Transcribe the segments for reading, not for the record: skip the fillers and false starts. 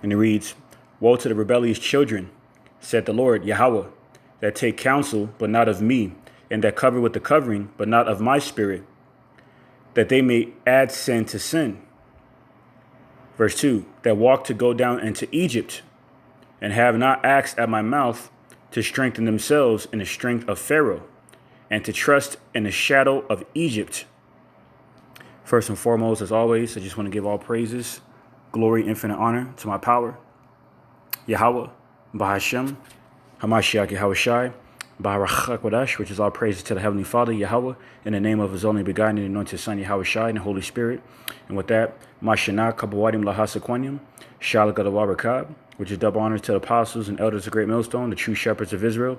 And it reads, "Woe to the rebellious children, said the Lord, Yahweh, that take counsel, but not of me, and that cover with the covering, but not of my spirit, that they may add sin to sin." Verse 2, "That walk to go down into Egypt, and have not asked at my mouth to strengthen themselves in the strength of Pharaoh, and to trust in the shadow of Egypt." First and foremost, as always, I just want to give all praises, glory, infinite honor to my power, Yahweh, Bahashem, Hamashiach Yahushai, Baharach, which is all praises to the Heavenly Father, Yahweh, in the name of His only begotten and anointed Son, Yahushai, and the Holy Spirit. And with that, Mashanah, Kabawadim, Lahasaquanium, Shalak Adawarakab, which is double honors to the apostles and elders of Great Millstone, the true shepherds of Israel.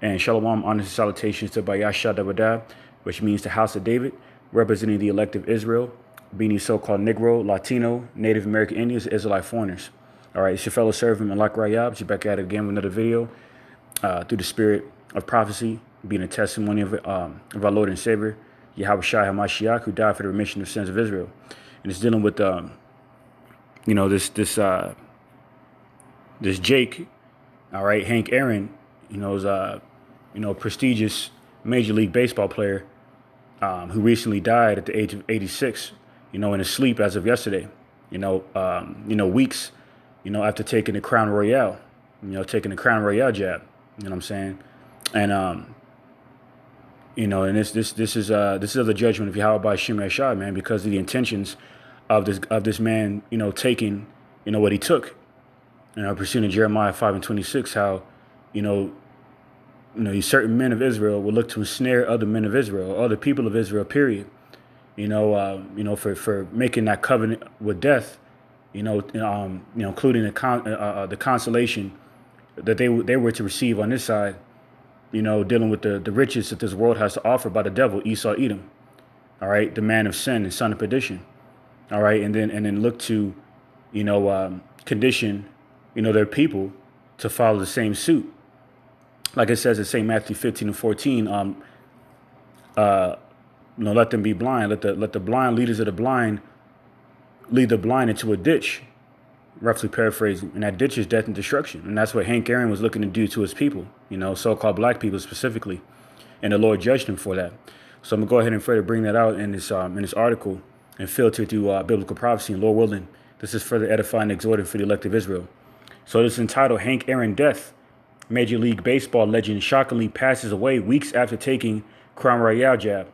And Shalom, honors and salutations to Bayasha Dawadah, which means the house of David, representing the elect of Israel, being these so-called Negro, Latino, Native American Indians, Israelite foreigners. All right, it's your fellow servant, Malak Rayab. You're back at it again with another video through the spirit of prophecy, being a testimony of our Lord and Savior, Yahweh Shai HaMashiach, who died for the remission of sins of Israel. And it's dealing with, this Jake, all right, Hank Aaron, is prestigious Major League Baseball player who recently died at the age of 86, in his sleep as of yesterday, weeks, after taking the Crown-Royale, taking the Crown-Royale jab, you know what I'm saying? And, and this is the judgment of Yahweh by Shem Yashai, man, because of the intentions of this man, taking, what he took. Pursuing Jeremiah 5:26, how, these certain men of Israel will look to ensnare other men of Israel, or other people of Israel, period. For making that covenant with death, including the consolation that they were to receive on this side, dealing with the riches that this world has to offer by the devil, Esau, Edom, all right, the man of sin and son of perdition, all right, and then look to, condition, their people to follow the same suit. Like it says in St. Matthew 15:14, let them be blind. Let the blind leaders of the blind lead the blind into a ditch, roughly paraphrasing. And that ditch is death and destruction. And that's what Hank Aaron was looking to do to his people, so-called black people specifically. And the Lord judged him for that. So I'm going to go ahead and further bring that out in this article and filter through biblical prophecy. And Lord willing, this is further edifying and exhorting for the elect of Israel. So this is entitled Hank Aaron Death. Major League Baseball legend shockingly passes away weeks after taking Crown-Royale jab.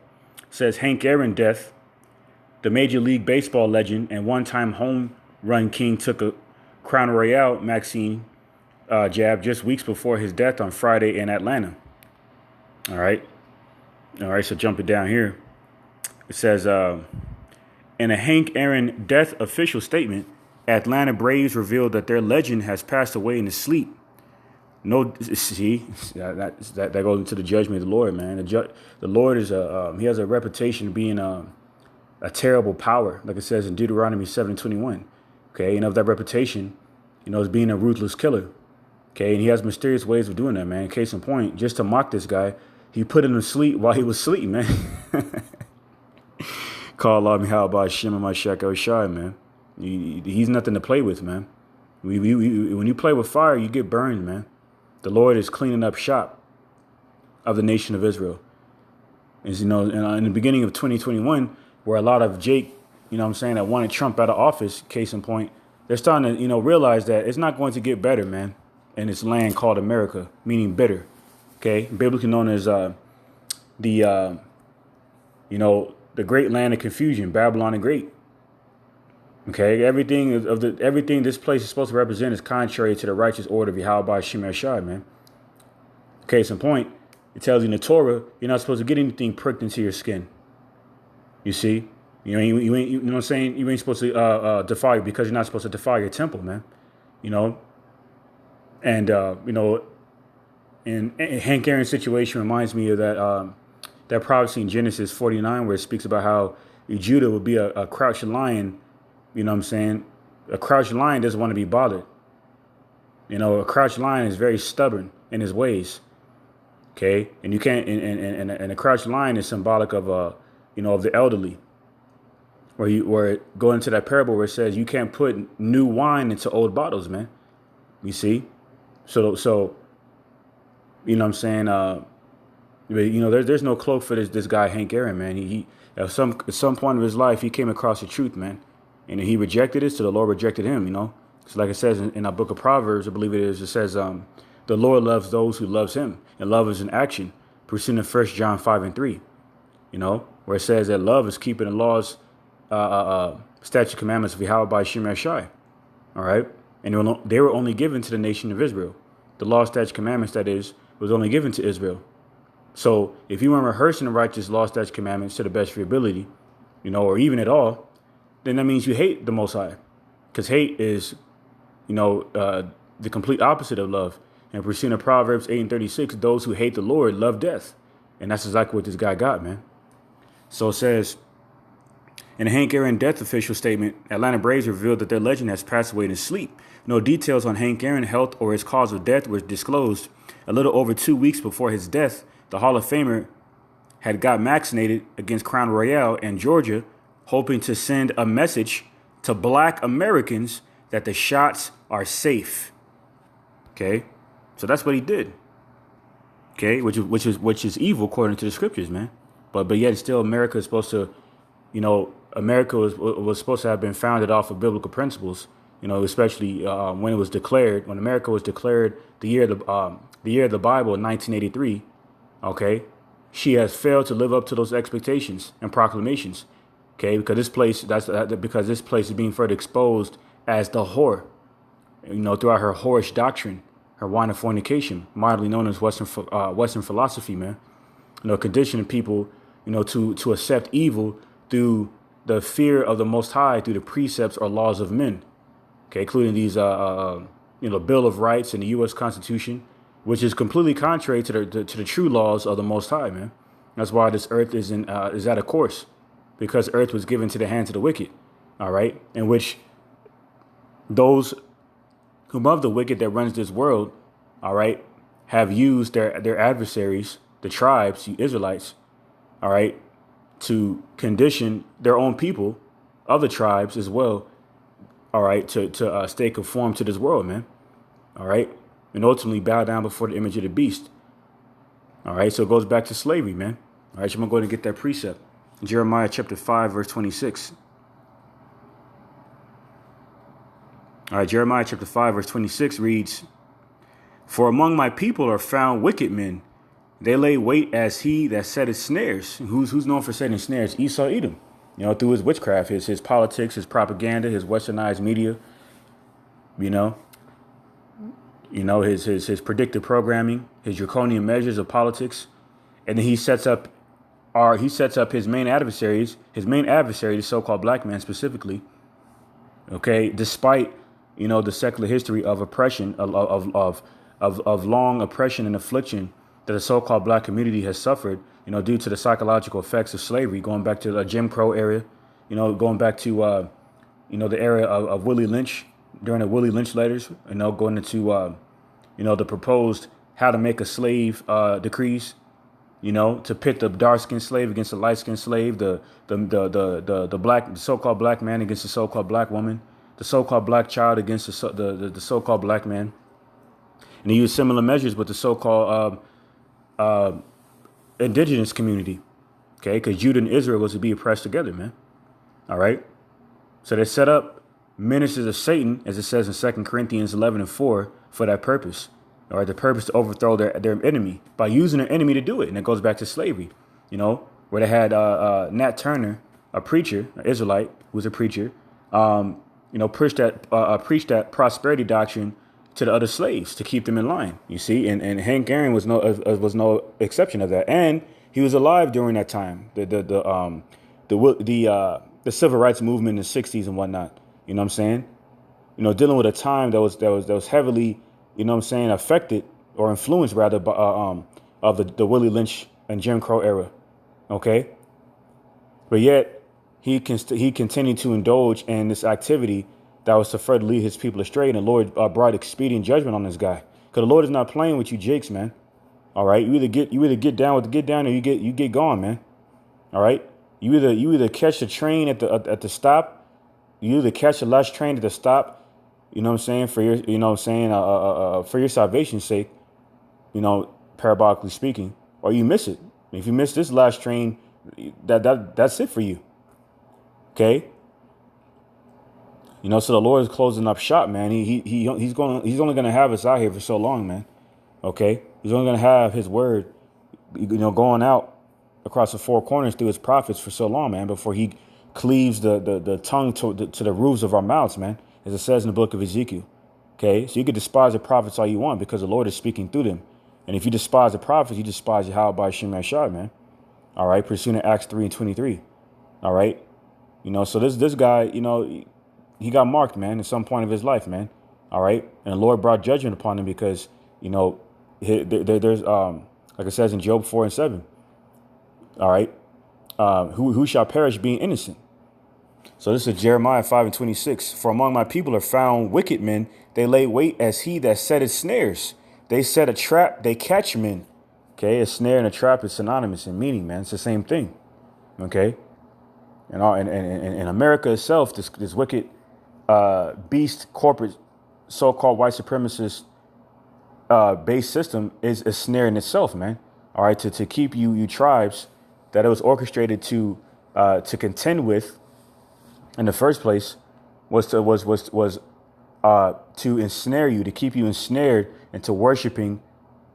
Says Hank Aaron death. The Major League Baseball legend and one-time home run king took a Crown-Royale vaccine jab just weeks before his death on Friday in Atlanta. All right, so jumping down here. It says, in a Hank Aaron death official statement, Atlanta Braves revealed that their legend has passed away in his sleep. No, see, that goes into the judgment of the Lord, man. The Lord is he has a reputation of being a terrible power, like it says in Deuteronomy 7:21. Okay, and of that reputation, as being a ruthless killer. Okay, and he has mysterious ways of doing that, man. Case in point, just to mock this guy, he put him to sleep while he was sleeping, man. Call Allah Mihal by Shem and my Shaka Shai, man. He's nothing to play with, man. When you play with fire, you get burned, man. The Lord is cleaning up shop of the nation of Israel. As in the beginning of 2021, where a lot of Jake, that wanted Trump out of office, case in point, they're starting to, realize that it's not going to get better, man, in this land called America, meaning bitter. Okay, biblically known as the great land of confusion, Babylon the Great. Okay, everything this place is supposed to represent is contrary to the righteous order of Yahweh Shem Shai, man. Case in point, it tells you in the Torah you're not supposed to get anything pricked into your skin. You see, you know what I'm saying? You ain't supposed to defile because you're not supposed to defile your temple, man. And Hank Aaron's situation reminds me of that prophecy in Genesis 49 where it speaks about how Judah would be a crouching lion. You know what I'm saying? A crouched lion doesn't want to be bothered. A crouched lion is very stubborn in his ways. Okay, and you can't. And a crouched lion is symbolic of of the elderly. or go into that parable where it says you can't put new wine into old bottles, man. You see, so you know what I'm saying. There's no cloak for this guy Hank Aaron, man. He at some point of his life he came across the truth, man, and he rejected it. So the Lord rejected him. So like it says in our book of Proverbs, I believe it is. It says the Lord loves those who loves Him, and love is an action. Pursuing 1 John 5:3. Where it says that love is keeping the laws, statute commandments of Yahweh by Shemar Shai. All right. And they were only given to the nation of Israel. The law, statute, commandments, that is, was only given to Israel. So if you weren't rehearsing the righteous law, statute, commandments to the best of your ability, or even at all, then that means you hate the Most High. Because hate is, the complete opposite of love. And pursuing Proverbs 8:36, those who hate the Lord love death. And that's exactly what this guy got, man. So it says, in a Hank Aaron death official statement, Atlanta Braves revealed that their legend has passed away in his sleep. No details on Hank Aaron's health or his cause of death were disclosed. A little over 2 weeks before his death, the Hall of Famer had got vaccinated against Crown-Royale in Georgia, hoping to send a message to Black Americans that the shots are safe. Okay, so that's what he did. Okay, which is evil according to the scriptures, man. But yet still, America is supposed to, America was supposed to have been founded off of biblical principles. Especially when America was declared the year of the Bible in 1983. Okay, she has failed to live up to those expectations and proclamations. Okay, because this place is being further exposed as the whore. Throughout her whorish doctrine, her wine of fornication, mildly known as Western philosophy, man. Conditioning people, to accept evil through the fear of the Most High, through the precepts or laws of men. Okay, including these, Bill of Rights and the U.S. Constitution, which is completely contrary to the true laws of the Most High, man. That's why this earth is out of course, because earth was given to the hands of the wicked. All right, in which those who love the wicked that runs this world, all right, have used their adversaries, the tribes, the Israelites, all right, to condition their own people, other tribes as well, all right, to stay conformed to this world, man, all right, and ultimately bow down before the image of the beast. All right, so it goes back to slavery, man. All right, so I'm going to go ahead and get that precept. Jeremiah chapter 5, verse 26. All right, Jeremiah chapter 5, verse 26 reads, "For among my people are found wicked men. They lay wait as he that setteth snares." Who's known for setting snares? Esau Edom. Through his witchcraft, his politics, his propaganda, his westernized media. His predictive programming, his draconian measures of politics, and then he sets up his main adversaries. His main adversary, the so-called black man specifically. Okay, despite the secular history of oppression, of long oppression and affliction that the so-called black community has suffered, due to the psychological effects of slavery, going back to the Jim Crow era, going back to, the era of Willie Lynch, during the Willie Lynch letters, going into, the proposed how to make a slave decrees, to pit the dark-skinned slave against the light-skinned slave, the so-called black man against the so-called black woman, the so-called black child against the so-called black man. And he used similar measures with the so-called indigenous community, okay? Because Judah and Israel was to be oppressed together, man. All right? So they set up ministers of Satan, as it says in 2 Corinthians 11:4, for that purpose. All right, the purpose to overthrow their enemy by using their enemy to do it. And it goes back to slavery, where they had Nat Turner, a preacher, an Israelite, who was a preacher, preached that prosperity doctrine to the other slaves to keep them in line. You see, and Hank Aaron was no exception of that, and he was alive during that time. The civil rights movement in the '60s and whatnot. You know what I'm saying? Dealing with a time that was heavily, affected or influenced rather by, of the Willie Lynch and Jim Crow era. Okay, but yet he continued to indulge in this activity that was to further lead his people astray, and the Lord brought expedient judgment on this guy. Because the Lord is not playing with you jakes, man. All right, you either get down or you get gone, man. All right, You either catch the train at the stop. You either catch the last train at the stop. You know what I'm saying, for your for your salvation's sake. Parabolically speaking, or you miss it. If you miss this last train, that's it for you. Okay. So the Lord is closing up shop, man. He's only gonna have us out here for so long, man. Okay. He's only gonna have His word, going out across the four corners through His prophets for so long, man, before He cleaves the tongue to the roofs of our mouths, man, as it says in the book of Ezekiel. Okay. So you could despise the prophets all you want because the Lord is speaking through them. And if you despise the prophets, you despise Yahweh by Shem Yashar, man. All right. Pursuing Acts 3:23. All right. So this guy, he got marked, man, at some point of his life, man. All right. And the Lord brought judgment upon him because, there's like it says in Job 4:7. All right. Who shall perish being innocent? So this is Jeremiah 5:26. For among my people are found wicked men. They lay wait as he that setteth snares. They set a trap, they catch men. Okay, a snare and a trap is synonymous in meaning, man. It's the same thing. Okay. And in America itself, this wicked beast corporate so-called white supremacist based system is a snare in itself, man. All right, to keep you tribes that it was orchestrated to contend with in the first place was to ensnare you, to keep you ensnared into worshiping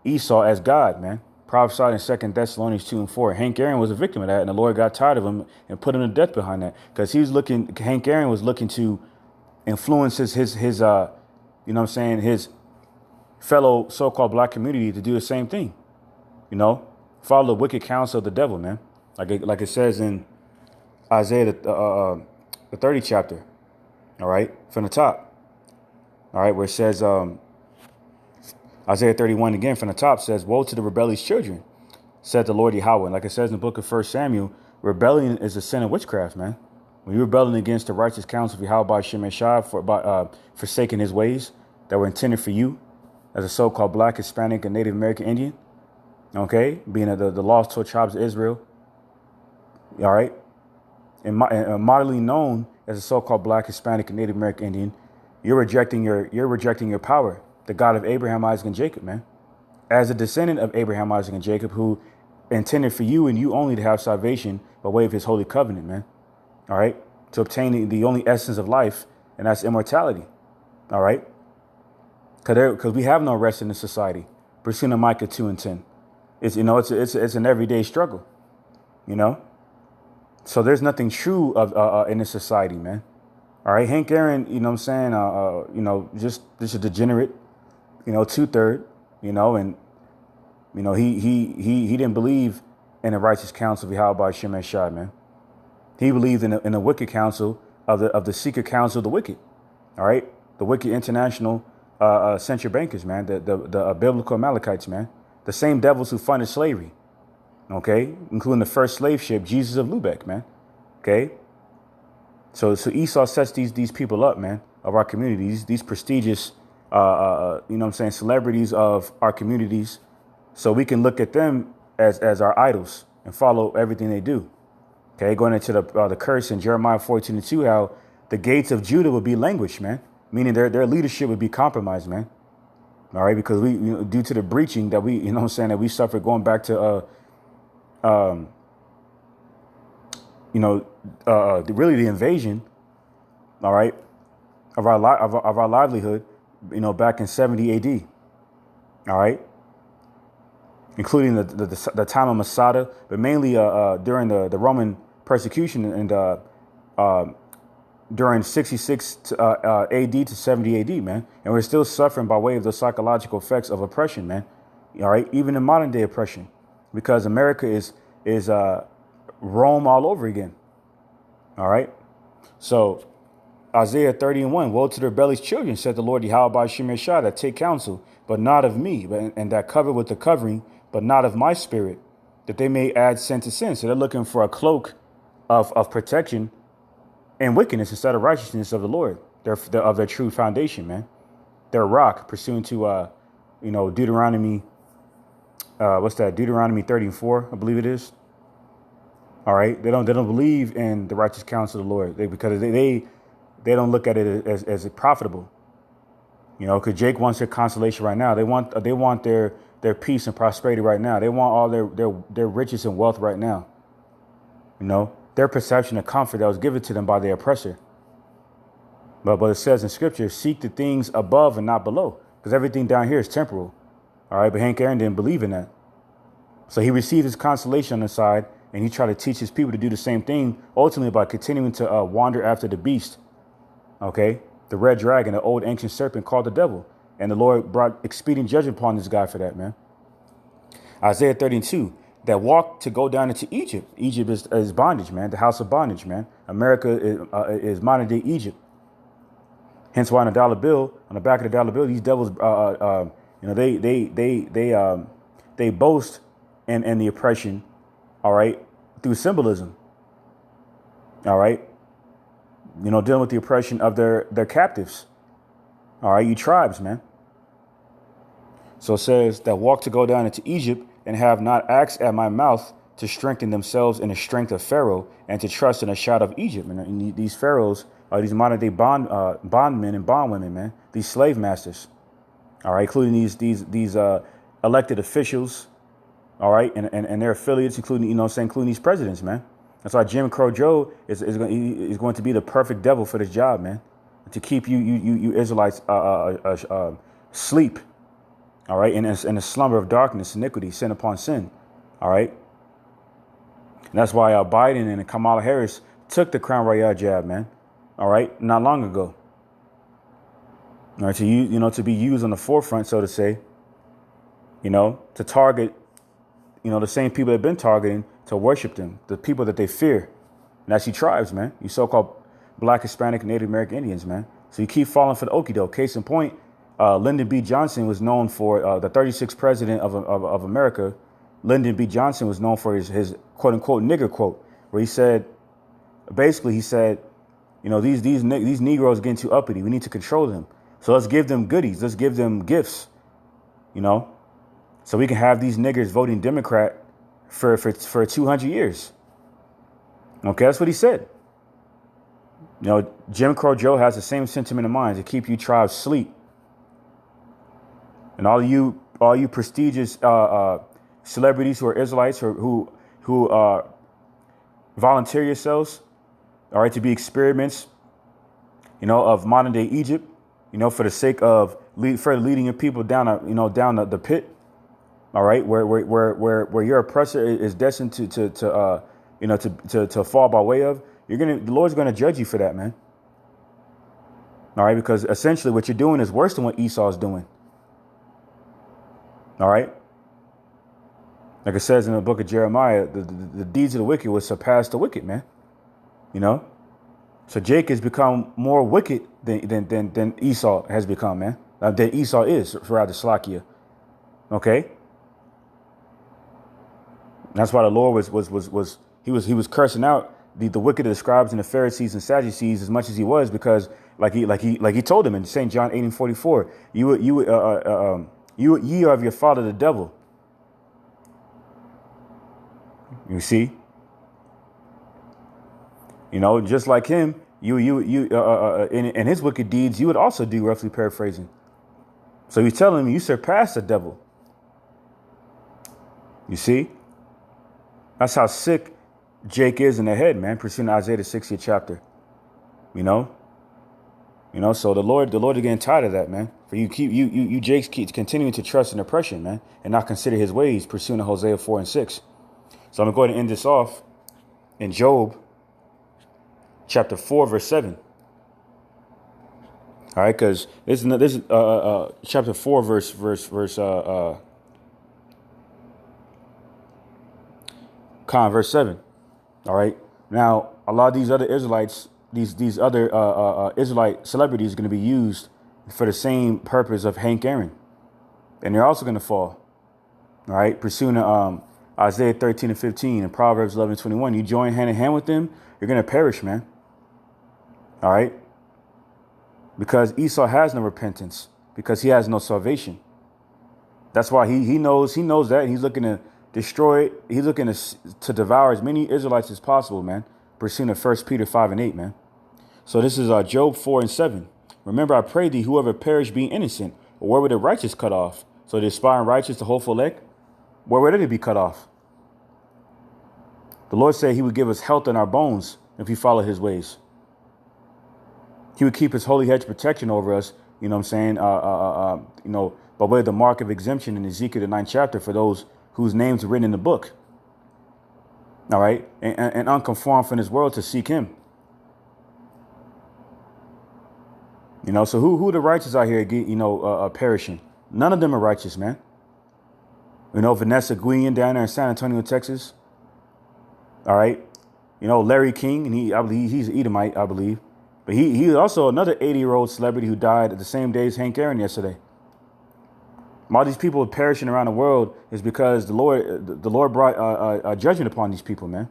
Esau as God, man. Prophesied in 2 Thessalonians 2:4. Hank Aaron was a victim of that, and the Lord got tired of him and put him to death behind that, because Hank Aaron was looking to influence his his fellow so-called black community to do the same thing. Follow the wicked counsel of the devil, man. Like it says in Isaiah the 30th chapter. All right, from the top. All right, where it says Isaiah 31 again from the top says, "Woe to the rebellious children, said the Lord Yahweh." And like it says in the book of 1 Samuel, rebellion is a sin of witchcraft, man. When you're rebelling against the righteous counsel of Yahweh by Shem Yashar by forsaking His ways that were intended for you as a so-called black, Hispanic, and Native American Indian, okay, being the lost 12 tribes of Israel, all right, and moderately known as a so-called black, Hispanic, and Native American Indian, you're rejecting your power, the God of Abraham, Isaac, and Jacob, man. As a descendant of Abraham, Isaac, and Jacob, who intended for you and you only to have salvation by way of His holy covenant, man. All right, to obtain the only essence of life, and that's immortality. All right, because we have no rest in this society. Pursuing Micah 2:10. It's it's an everyday struggle. So there's nothing true of in this society, man. All right, Hank Aaron, just a degenerate, 2/3, and he didn't believe in the righteous counsel of Yahweh by Shem Yashar, man. He believed in the wicked counsel of the secret counsel of the wicked. All right, the wicked international central bankers, man, the biblical Amalekites, man, the same devils who funded slavery. Okay, including the first slave ship, Jesus of Lubeck, man. Okay, so Esau sets these people up, man, of our communities, these prestigious, celebrities of our communities, so we can look at them as our idols and follow everything they do. Okay, going into the curse in Jeremiah 14:2, how the gates of Judah would be languished, man, meaning their leadership would be compromised, man. All right, because we, due to the breaching that we, that we suffered going back to, really the invasion, all right, of our livelihood, back in 70 AD, all right, including the time of Masada, but mainly during the Roman persecution and during 66 AD to 70 AD, man. And we're still suffering by way of the psychological effects of oppression, man. All right, even in modern day oppression, because America is Rome all over again. All right. So Isaiah 30:1, woe to the rebellious children, said the Lord Yahweh by Shem Yashar, that take counsel, but not of me, and that cover with the covering, but not of my spirit, that they may add sin to sin. So they're looking for a cloak of protection and wickedness instead of righteousness of the Lord. They're of their true foundation, man. Their rock, pursuant to Deuteronomy. Deuteronomy 30:4, I believe it is. All right. They don't believe in the righteous counsel of the Lord because they don't look at it as profitable. Because Jake wants their consolation right now. They want their peace and prosperity right now. They want all their riches and wealth right now. Their perception of comfort that was given to them by their oppressor. But it says in scripture, seek the things above and not below, because everything down here is temporal. All right. But Hank Aaron didn't believe in that. So he received his consolation on the side, and he tried to teach his people to do the same thing, ultimately by continuing to wander after the beast. OK, the red dragon, the old ancient serpent called the devil. And the Lord brought expedient judgment upon this guy for that, man. Isaiah 32, that walked to go down into Egypt. Egypt is bondage, man. The house of bondage, man. America is modern day Egypt. Hence why on the back of the dollar bill, these devils, they boast in the oppression, all right, through symbolism, all right, dealing with the oppression of their captives, all right, you tribes, man. So it says that walk to go down into Egypt and have not asked at my mouth to strengthen themselves in the strength of Pharaoh and to trust in the shadow of Egypt. And these pharaohs are these modern day bondmen and bondwomen, man, these slave masters, all right, including these elected officials. All right. And their affiliates, including these presidents, man. That's why Jim Crow Joe is going to be the perfect devil for this job, man, to keep you Israelites sleep. All right. In a slumber of darkness, iniquity, sin upon sin. All right. And that's why Biden and Kamala Harris took the Crown-Royale jab, man. All right. Not long ago. All right. To be used on the forefront, so to say, to target the same people they've been targeting to worship them, the people that they fear. And that's you tribes, man. You so-called Black, Hispanic, Native American Indians, man. So you keep falling for the okie doke. Case in point, Lyndon B. Johnson was known for the 36th president of America. Lyndon B. Johnson was known for his quote unquote nigger quote, where he said, these Negroes getting too uppity. We need to control them. So let's give them goodies. Let's give them gifts, so we can have these niggers voting Democrat for 200 years. OK, that's what he said. Jim Crow Joe has the same sentiment in mind, to keep you tribes asleep. And all you prestigious celebrities who are Israelites or who volunteer yourselves, all right, to be experiments, of modern day Egypt, for the sake of further leading your people down the pit. All right, where your oppressor is destined to fall by way of, the Lord's gonna judge you for that, man. All right, because essentially what you're doing is worse than what Esau is doing. All right, like it says in the book of Jeremiah, the deeds of the wicked will surpass the wicked, man. So Jake has become more wicked than Esau has become, man. Than Esau is, rather, Slakia. Okay. That's why the Lord was cursing out the wicked of the scribes and the Pharisees and Sadducees as much as he was, because like he told them in St. John 18:44, ye are of your father the devil. You see, just like him, in his wicked deeds, you would also do, roughly paraphrasing. So he's telling him you surpass the devil. You see. That's how sick Jake is in the head, man, pursuing Isaiah the 60th chapter. So the Lord is getting tired of that, man. For you Jakes keep continuing to trust in oppression, man, and not consider his ways, pursuing Hosea 4 and 6. So I'm going to end this off in Job chapter 4, verse 7. All right, because this is chapter 4, verse verse 7. All right. Now, a lot of these other Israelites, these other Israelite celebrities are going to be used for the same purpose of Hank Aaron. And they're also going to fall. All right. Pursuing Isaiah 13 and 15 and Proverbs 11 and 21. You join hand in hand with them, you're going to perish, man. All right. Because Esau has no repentance, because he has no salvation. That's why he knows that. He's looking to destroy. He's looking to devour as many Israelites as possible, man. Pursuing 1 Peter 5 and 8, man. So this is Job 4 and 7. Remember, I pray thee, whoever perished being innocent, or where were the righteous cut off? So the aspiring righteous, the hopeful elect, where would they be cut off? The Lord said he would give us health in our bones if we follow his ways. He would keep his holy hedge protection over us, you know what I'm saying? By way of the mark of exemption in Ezekiel, the 9th chapter, for those whose names are written in the book. All right. And unconformed from this world to seek him. You know, so who the righteous out here, perishing? None of them are righteous, man. You know, Vanessa Guillen down there in San Antonio, Texas. All right. You know, Larry King, and I believe he's an Edomite, I believe. But he's also another 80-year-old celebrity who died at the same day as Hank Aaron yesterday. All these people perishing around the world is because the Lord brought a judgment upon these people, man.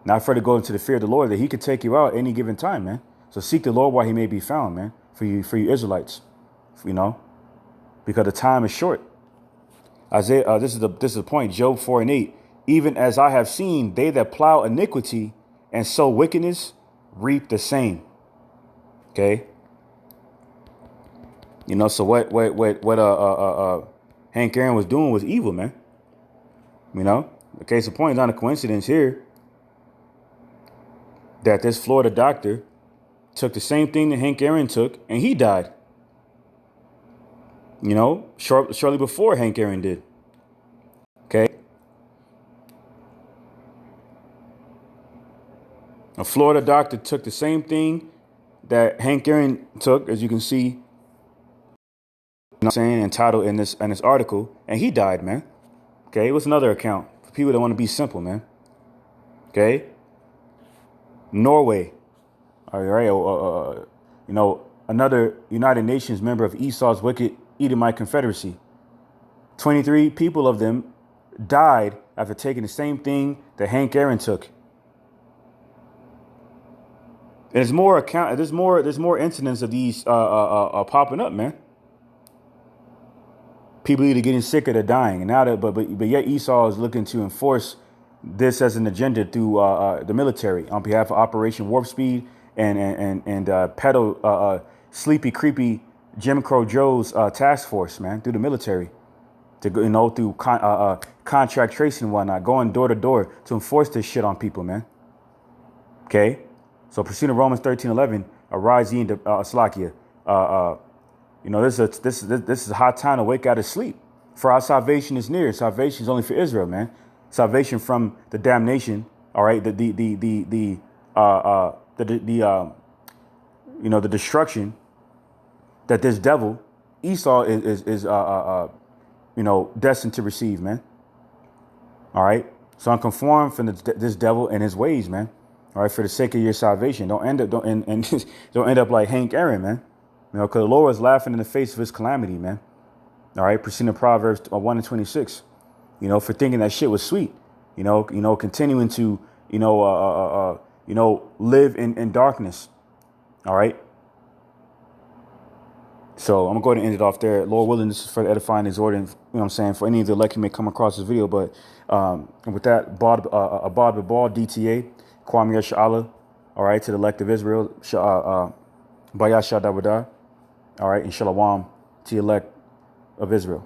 Not afraid to go into the fear of the Lord, that he could take you out any given time, man. So seek the Lord while he may be found, man, for you Israelites, you know, because the time is short. Isaiah, this is the point, Job 4 and 8. Even as I have seen, they that plow iniquity and sow wickedness reap the same. Okay. You know, so what Hank Aaron was doing was evil, man. You know, the case of point is not a coincidence here that this Florida doctor took the same thing that Hank Aaron took and he died. You know, shortly before Hank Aaron did. Okay. A Florida doctor took the same thing that Hank Aaron took, as you can see, you know what I'm saying, entitled in this article, and he died, man. Okay, what's another account for people that want to be simple, man? Okay, Norway, all right, you know, another United Nations member of Esau's wicked Edomite Confederacy. 23 people of them died after taking the same thing that Hank Aaron took. There's more incidents of these popping up, man. People either getting sick or they're dying, and now but yet Esau is looking to enforce this as an agenda through the military on behalf of Operation Warp Speed and peddle sleepy creepy Jim Crow Joe's task force, man, through the military to through contract tracing and whatnot, going door to door to enforce this shit on people, man. Okay. So proceeding Romans 13:11, arise ye into Slakia. You know, this is a hot time to wake out of sleep. For our salvation is near. Salvation is only for Israel, man. Salvation from the damnation. All right, the destruction that this devil Esau is destined to receive, man. All right, so I'm conformed from this devil and his ways, man. All right, for the sake of your salvation, don't end up like Hank Aaron, man. You know, because the Lord was laughing in the face of his calamity, man. All right, proceeding Proverbs 1 and 26. You know, for thinking that shit was sweet. You know, continuing to live in darkness. All right. So I'm going to end it off there. Lord willing, this is for edifying, exhorting, you know what I'm saying, for any of the elect who may come across this video. But with that, Abad DTA, Kwame Yashala, all right, to the elect of Israel, Bayasha Dawada, all right, and Shalom to the elect of Israel.